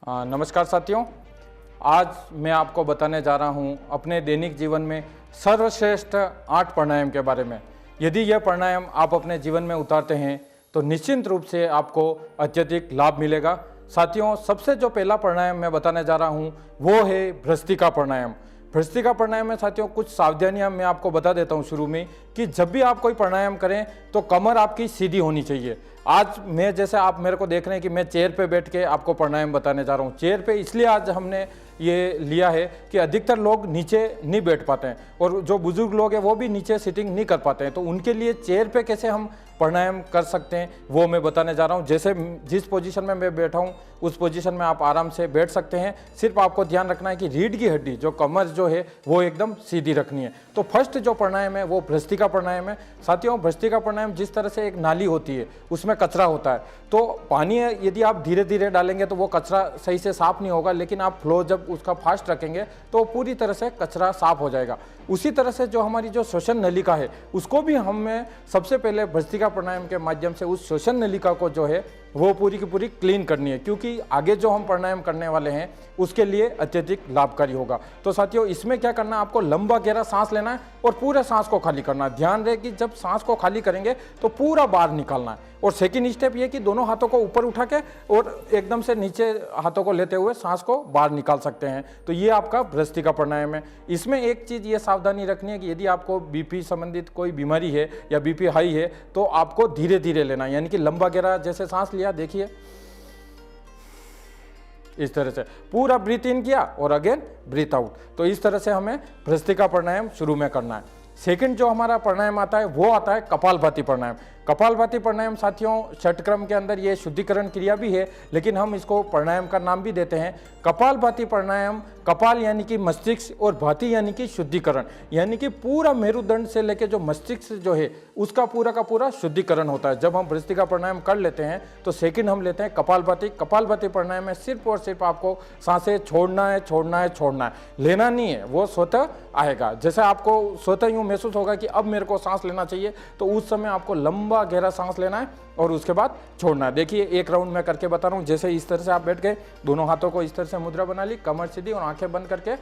नमस्कार साथियों। आज मैं आपको बताने जा रहा हूं अपने दैनिक जीवन में सर्वश्रेष्ठ 8 प्राणायाम के बारे में। यदि यह प्राणायाम आप अपने जीवन में उतारते हैं तो निश्चित रूप से आपको अत्यधिक लाभ मिलेगा। साथियों, सबसे जो पहला प्राणायाम मैं बताने जा रहा हूं वो है भ्रस्त्रिका प्राणायाम। भ्रस्त्रिका प्राणायाम में साथियों कुछ सावधानियां मैं आपको बता देता हूं शुरू में कि जब भी आप कोई प्राणायाम करें तो कमर आपकी सीधी होनी चाहिए। आज मैं जैसे आप मेरे को देख रहे हैं कि मैं चेयर पे बैठ के आपको प्राणायाम बताने जा रहा हूँ। चेयर पे इसलिए आज हमने ये लिया है कि अधिकतर लोग नीचे नहीं बैठ पाते हैं और जो बुजुर्ग लोग हैं वो भी नीचे सिटिंग नहीं कर पाते हैं, तो उनके लिए चेयर पे कैसे हम प्राणायाम कर सकते हैं वो मैं बताने जा रहा हूँ। जैसे जिस पोजीशन में मैं बैठा हूँ उस पोजीशन में आप आराम से बैठ सकते हैं। सिर्फ आपको ध्यान रखना है कि रीढ़ की हड्डी जो कमर जो है वो एकदम सीधी रखनी है। तो फर्स्ट जो प्राणायाम है वो भ्रस्त्रिका प्राणायाम है। साथियों, भ्रस्त्रिका प्राणायाम जिस तरह से एक नाली होती है उसमें कचरा होता है, तो पानी यदि आप धीरे धीरे डालेंगे तो वो कचरा सही से साफ नहीं होगा, लेकिन आप फ्लो जब उसका फास्ट रखेंगे तो पूरी तरह से कचरा साफ हो जाएगा। उसी तरह से जो हमारी जो श्वसन नलिका है उसको भी हमें सबसे पहले भ्रस्त्रिका प्राणायाम के माध्यम से उस श्वसन नलिका को जो है वो पूरी की पूरी क्लीन करनी है, क्योंकि आगे जो हम प्राणायाम करने वाले हैं उसके लिए अत्यधिक लाभकारी होगा। तो साथियों, इसमें क्या करना है, आपको लंबा गहरा सांस लेना है और पूरे सांस को खाली करना है। ध्यान रहे कि जब सांस को खाली करेंगे तो पूरा बाहर निकालना है। और सेकंड स्टेप ये कि दोनों हाथों को ऊपर उठा के और एकदम से नीचे हाथों को लेते हुए सांस को बाहर निकाल सकते हैं। तो ये आपका भ्रस्त्रिका प्राणायाम है। इसमें एक चीज़ ये सावधानी रखनी है कि यदि आपको बीपी संबंधित कोई बीमारी है या बीपी हाई है तो आपको धीरे धीरे लेना है, यानी कि लंबा गहरा जैसे सांस लिया, देखिए इस तरह से पूरा ब्रीथ इन किया और अगेन ब्रीथ आउट। तो इस तरह से हमें भ्रस्त्रिका प्राणायाम शुरू में करना है। सेकंड जो हमारा प्राणायाम आता है वो आता है कपालभाति प्राणायाम। कपालभाति प्राणायाम साथियों षटक्रम के अंदर ये शुद्धिकरण क्रिया भी है, लेकिन हम इसको प्राणायाम का नाम भी देते हैं कपालभाति प्राणायाम। कपाल यानी कि मस्तिष्क और भाति यानी कि शुद्धिकरण, यानी कि पूरा मेरुदंड से लेकर जो मस्तिष्क जो है उसका पूरा का पूरा शुद्धिकरण होता है। जब हम भ्रस्त्रिका प्राणायाम कर लेते हैं तो सेकंड हम लेते हैं कपालभाति। कपालभाति प्राणायाम में सिर्फ और सिर्फ आपको सांसें छोड़ना है, छोड़ना है, छोड़ना है, लेना नहीं है, वो स्वतः आएगा। जैसे आपको स्वतः यूं महसूस होगा कि अब मेरे को सांस लेना चाहिए, तो उस समय आपको लंबा गहरा सांस लेना है और उसके बाद छोड़ना है। देखिए एक राउंड में करके बता रहा हूं। जैसे इस तरह से आप बैठ गए, दोनों हाथों को इस तरह से मुद्रा बना ली, कमर सीधी और आंखें बंद करके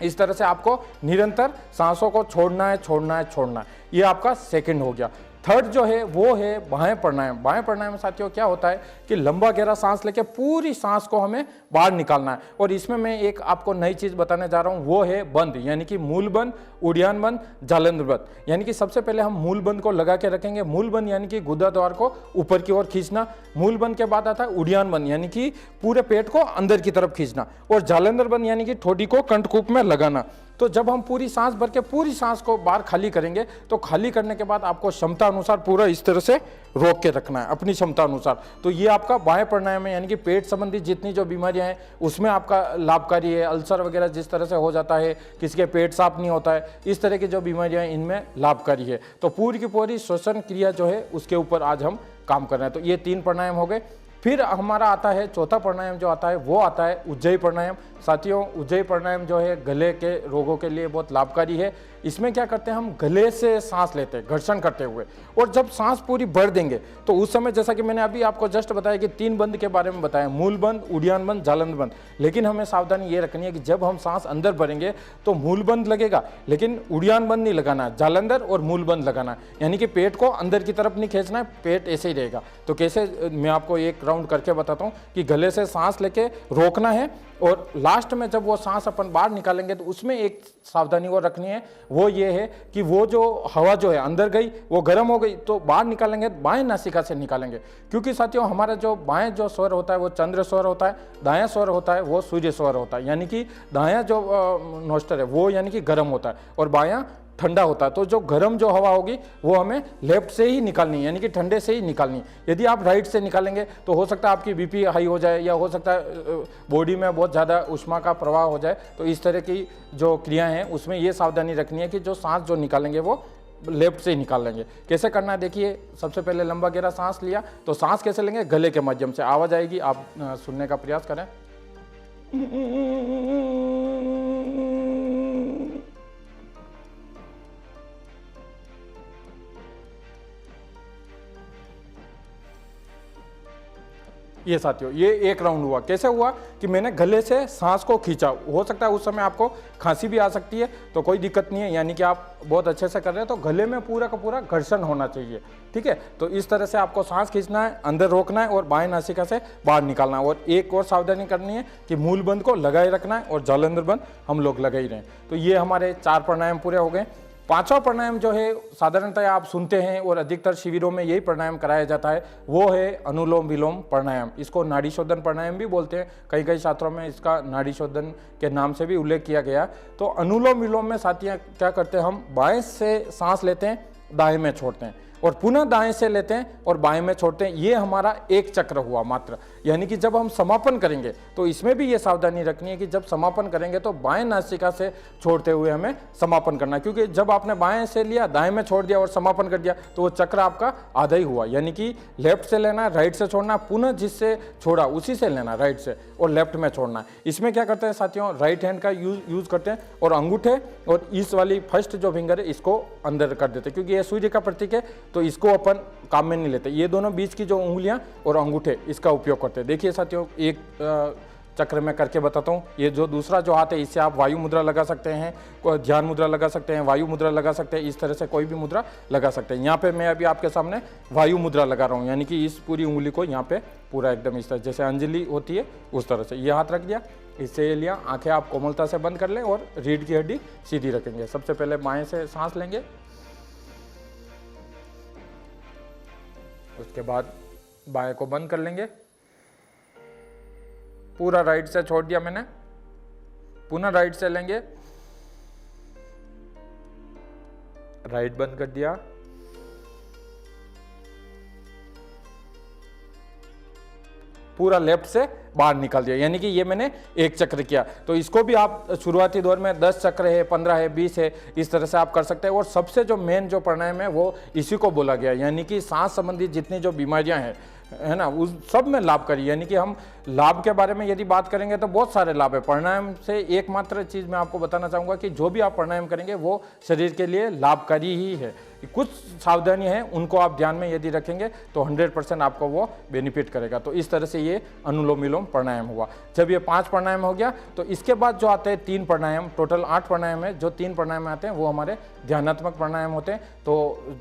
इस तरह से आपको निरंतर सांसों को छोड़ना है, छोड़ना है, छोड़ना है। ये आपका सेकंड हो गया। थर्ड जो है वो है बाएं प्राणायाम। बाएं प्राणायाम साथियों क्या होता है कि लंबा गहरा सांस लेके पूरी सांस को हमें बाहर निकालना है। और इसमें मैं एक आपको नई चीज बताने जा रहा हूं, वो है बंद, यानी कि मूल बंद, उड़ियान बंद, जालंधर बंद। यानी कि सबसे पहले हम मूल बंद को लगा के रखेंगे। मूल बंद यानी कि गुदा द्वार को ऊपर की ओर खींचना। मूल बंद के बाद आता है उड़ियान बंद, यानी कि पूरे पेट को अंदर की तरफ खींचना। और जालंधर बंद यानी कि ठोडी को कंठकूप में लगाना। तो जब हम पूरी सांस भर के पूरी सांस को बाहर खाली करेंगे तो खाली करने के बाद आपको क्षमता अनुसार पूरा इस तरह से रोक के रखना है अपनी क्षमता अनुसार। तो ये आपका बाएं प्राणायाम है, यानी कि पेट संबंधित जितनी जो बीमारियां हैं उसमें आपका लाभकारी है। अल्सर वगैरह जिस तरह से हो जाता है, किसी के पेट साफ नहीं होता है, इस तरह की जो बीमारियां हैं इनमें लाभकारी है। तो पूरी की पूरी श्वसन क्रिया जो है उसके ऊपर आज हम काम कर रहे हैं। तो ये 3 प्राणायाम हो गए। फिर हमारा आता है चौथा प्राणायाम, जो आता है वो आता है उज्जयी प्राणायाम। साथियों, उज्जयी प्राणायाम जो है गले के रोगों के लिए बहुत लाभकारी है। इसमें क्या करते हैं, हम गले से सांस लेते हैं घर्षण करते हुए, और जब सांस पूरी भर देंगे तो उस समय जैसा कि मैंने अभी आपको जस्ट बताया कि 3 बंद के बारे में बताया, मूल बंद, उड़ियान बंद, जालंधर बंद। लेकिन हमें सावधानी ये रखनी है कि जब हम सांस अंदर भरेंगे तो मूल बंद लगेगा, लेकिन उड़ियान बंद नहीं लगाना है, जालंधर और मूल बंद लगाना है। यानी कि पेट को अंदर की तरफ नहीं खींचना है, पेट ऐसे ही रहेगा। तो कैसे, मैं आपको एक राउंड करके बताता हूँ कि गले से सांस लेके रोकना है और लास्ट में जब वो सांस अपन बाहर निकालेंगे तो उसमें एक सावधानी वो रखनी है, वो ये है कि वो जो हवा जो है अंदर गई वो गर्म हो गई, तो बाहर निकालेंगे बाएं नासिका से निकालेंगे। क्योंकि साथियों हमारा जो बाएं जो स्वर होता है वो चंद्र स्वर होता है, दायां स्वर होता है वो सूर्य स्वर होता है। यानी कि दायां जो नोस्टर है वो यानी कि गर्म होता है और बायां ठंडा होता है। तो जो गर्म जो हवा होगी वो हमें लेफ्ट से ही निकालनी है, यानी कि ठंडे से ही निकालनी है। यदि आप राइट से निकालेंगे तो हो सकता है आपकी बीपी हाई हो जाए, या हो सकता है बॉडी में बहुत ज़्यादा ऊष्मा का प्रवाह हो जाए। तो इस तरह की जो क्रियाएं हैं उसमें ये सावधानी रखनी है कि जो सांस जो निकालेंगे वो लेफ्ट से ही निकाल लेंगे। कैसे करना है, देखिए सबसे पहले लंबा गहरा सांस लिया तो सांस कैसे लेंगे, गले के माध्यम से आवाज़ आएगी, आप सुनने का प्रयास करें। ये साथियों ये एक राउंड हुआ। कैसे हुआ कि मैंने गले से सांस को खींचा। हो सकता है उस समय आपको खांसी भी आ सकती है, तो कोई दिक्कत नहीं है, यानी कि आप बहुत अच्छे से कर रहे हैं, तो गले में पूरा का पूरा घर्षण होना चाहिए। ठीक है, तो इस तरह से आपको सांस खींचना है, अंदर रोकना है और बाएं नासिका से बाहर निकालना है। और एक और सावधानी करनी है कि मूल बंद को लगाए रखना है और जालंधर बंद हम लोग लगा ही रहे हैं। तो ये हमारे 4 प्राणायाम पूरे हो गए। 5वां प्राणायाम जो है साधारणतः आप सुनते हैं और अधिकतर शिविरों में यही प्राणायाम कराया जाता है, वो है अनुलोम विलोम प्राणायाम। इसको नाड़ी शोधन प्राणायाम भी बोलते हैं, कई कई शास्त्रों में इसका नाड़ी शोधन के नाम से भी उल्लेख किया गया। तो अनुलोम विलोम में साथियाँ क्या करते हैं, हम बाएं से सांस लेते हैं, दाएं में छोड़ते हैं और पुनः दाएं से लेते हैं और बाएं में छोड़ते हैं। ये हमारा एक चक्र हुआ मात्र। यानी कि जब हम समापन करेंगे तो इसमें भी ये सावधानी रखनी है कि जब समापन करेंगे तो बाएं नासिका से छोड़ते हुए हमें समापन करना है, क्योंकि जब आपने बाएं से लिया, दाएं में छोड़ दिया और समापन कर दिया तो वो चक्र आपका आधा ही हुआ। यानी कि लेफ्ट से लेना, राइट से छोड़ना, पुनः जिससे छोड़ा उसी से लेना, राइट से, और लेफ्ट में छोड़ना। इसमें क्या करते हैं साथियों, राइट हैंड का यूज करते हैं और अंगूठे और इस वाली फर्स्ट जो फिंगर है इसको अंदर कर देते हैं, क्योंकि ये सूर्य का प्रतीक है तो इसको अपन काम में नहीं लेते। ये दोनों बीच की जो उंगलियां और अंगूठे इसका उपयोग करते हैं। देखिए साथियों, एक चक्र में करके बताता हूँ। ये जो दूसरा जो हाथ है इससे आप वायु मुद्रा लगा सकते हैं, ध्यान मुद्रा लगा सकते हैं, वायु मुद्रा लगा सकते हैं, इस तरह से कोई भी मुद्रा लगा सकते हैं। यहाँ पे मैं अभी आपके सामने वायु मुद्रा लगा रहा हूँ, यानी कि इस पूरी उंगली को यहाँ पे पूरा एकदम इस तरह जैसे अंजलि होती है उस तरह से ये हाथ रख दिया, इससे ये लिया। आंखें आप कोमलता से बंद कर लें और रीढ़ की हड्डी सीधी रखेंगे। सबसे पहले बाएं से सांस लेंगे, उसके बाद बाएं को बंद कर लेंगे, पूरा राइट से छोड़ दिया मैंने, पुनः राइट से लेंगे, राइट बंद कर दिया, पूरा लेफ्ट से बाहर निकाल दिया। यानी कि ये मैंने एक चक्र किया। तो इसको भी आप शुरुआती दौर में 10 चक्र है, 15 है, 20 है, इस तरह से आप कर सकते हैं। और सबसे जो मेन जो प्राणायाम है वो इसी को बोला गया, यानी कि सांस संबंधी जितनी जो बीमारियां हैं, है ना, उस सब में लाभकारी। यानी कि हम लाभ के बारे में यदि बात करेंगे तो बहुत सारे लाभ है प्राणायाम से। एकमात्र चीज मैं आपको बताना चाहूंगा कि जो भी आप प्राणायाम करेंगे वो शरीर के लिए लाभकारी ही है। कुछ सावधानी है उनको आप ध्यान में यदि रखेंगे तो 100% आपको वो बेनिफिट करेगा। तो इस तरह से ये अनुलोम विलोम प्राणायाम हुआ। जब ये 5 प्राणायाम हो गया तो इसके बाद जो आते हैं 3 प्राणायाम, टोटल 8 प्राणायाम है। जो 3 प्राणायाम आते हैं वो हमारे ध्यानात्मक प्राणायाम होते हैं। तो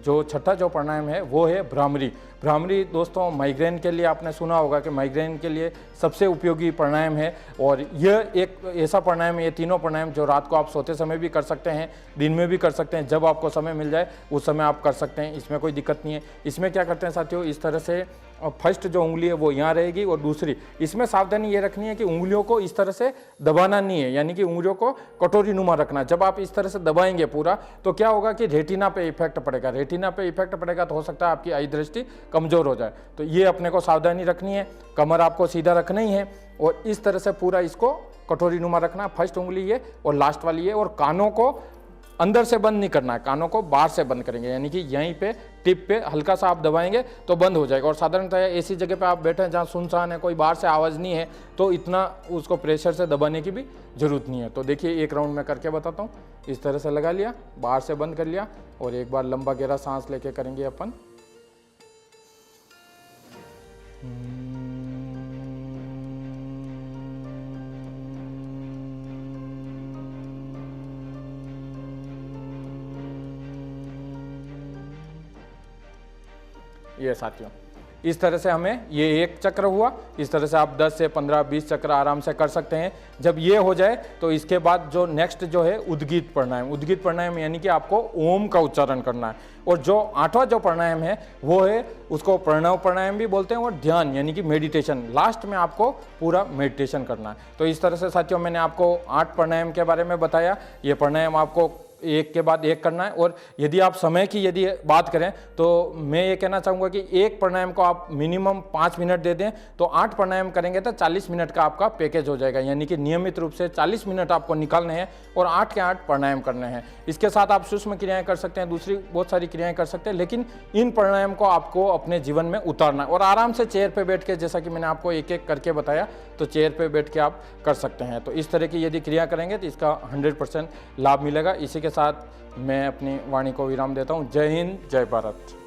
जो छठा जो प्राणायाम है वो है भ्रामरी। भ्रामरी दोस्तों माइग्रेन के लिए आपने सुना होगा कि माइग्रेन के लिए सबसे उपयोगी प्राणायाम है। और यह एक ऐसा प्राणायाम है, ये तीनों प्राणायाम जो रात को आप सोते समय भी कर सकते हैं, दिन में भी कर सकते हैं, जब आपको समय मिल जाए उस समय आप कर सकते हैं, इसमें कोई दिक्कत नहीं है। इसमें क्या करते हैं साथियों, इस तरह से फर्स्ट जो उंगली है वो यहाँ रहेगी और दूसरी, इसमें सावधानी ये रखनी है कि उंगलियों को इस तरह से दबाना नहीं है, यानी कि उंगलियों को कटोरी नुमा रखना। जब आप इस तरह से दबाएंगे पूरा तो क्या होगा कि रेटिना पे इफेक्ट पड़ेगा। रेटिना पे इफेक्ट पड़ेगा तो हो सकता है आपकी आई दृष्टि कमजोर हो जाए। तो ये अपने को सावधानी रखनी है, कमर आपको सीधा रखना ही है और इस तरह से पूरा इसको कटोरी नुमा रखना। फर्स्ट उंगली ये और लास्ट वाली ये, और कानों को अंदर से बंद नहीं करना है, कानों को बाहर से बंद करेंगे, यानी कि यहीं पे टिप पे हल्का सा आप दबाएंगे तो बंद हो जाएगा। और साधारणतः ऐसी जगह पे आप बैठे हैं जहाँ सुनसान है, कोई बाहर से आवाज़ नहीं है, तो इतना उसको प्रेशर से दबाने की भी जरूरत नहीं है। तो देखिए एक राउंड में करके बताता हूँ। इस तरह से लगा लिया, बाहर से बंद कर लिया और एक बार लंबा गहरा सांस लेके करेंगे अपन। ये साथियों इस तरह से हमें ये एक चक्र हुआ। इस तरह से आप 10 से 15, 20 चक्र आराम से कर सकते हैं। जब ये हो जाए तो इसके बाद जो नेक्स्ट जो है उद्गीत प्राणायाम। उद्गीत प्राणायाम यानी कि आपको ओम का उच्चारण करना है। और जो 8वां जो प्राणायाम है वो है, उसको प्रणव प्राणायाम भी बोलते हैं, और ध्यान यानी कि मेडिटेशन। लास्ट में आपको पूरा मेडिटेशन करना है। तो इस तरह से साथियों मैंने आपको 8 प्राणायाम के बारे में बताया। ये प्राणायाम आपको एक के बाद एक करना है। और यदि आप समय की यदि बात करें तो मैं ये कहना चाहूँगा कि एक प्राणायाम को आप मिनिमम 5 मिनट दे दें तो 8 प्राणायाम करेंगे तो 40 मिनट का आपका पैकेज हो जाएगा। यानी कि नियमित रूप से 40 मिनट आपको निकालने हैं और 8 के 8 प्राणायाम करने हैं। इसके साथ आप सूक्ष्म क्रियाएं कर सकते हैं, दूसरी बहुत सारी क्रियाएं कर सकते हैं, लेकिन इन प्राणायाम को आपको अपने जीवन में उतारना है। और आराम से चेयर पर बैठ के, जैसा कि मैंने आपको एक एक करके बताया, तो चेयर पर बैठ के आप कर सकते हैं। तो इस तरह की यदि क्रिया करेंगे तो इसका 100% लाभ मिलेगा। इसी के साथ मैं अपनी वाणी को विराम देता हूँ। जय हिंद, जय भारत।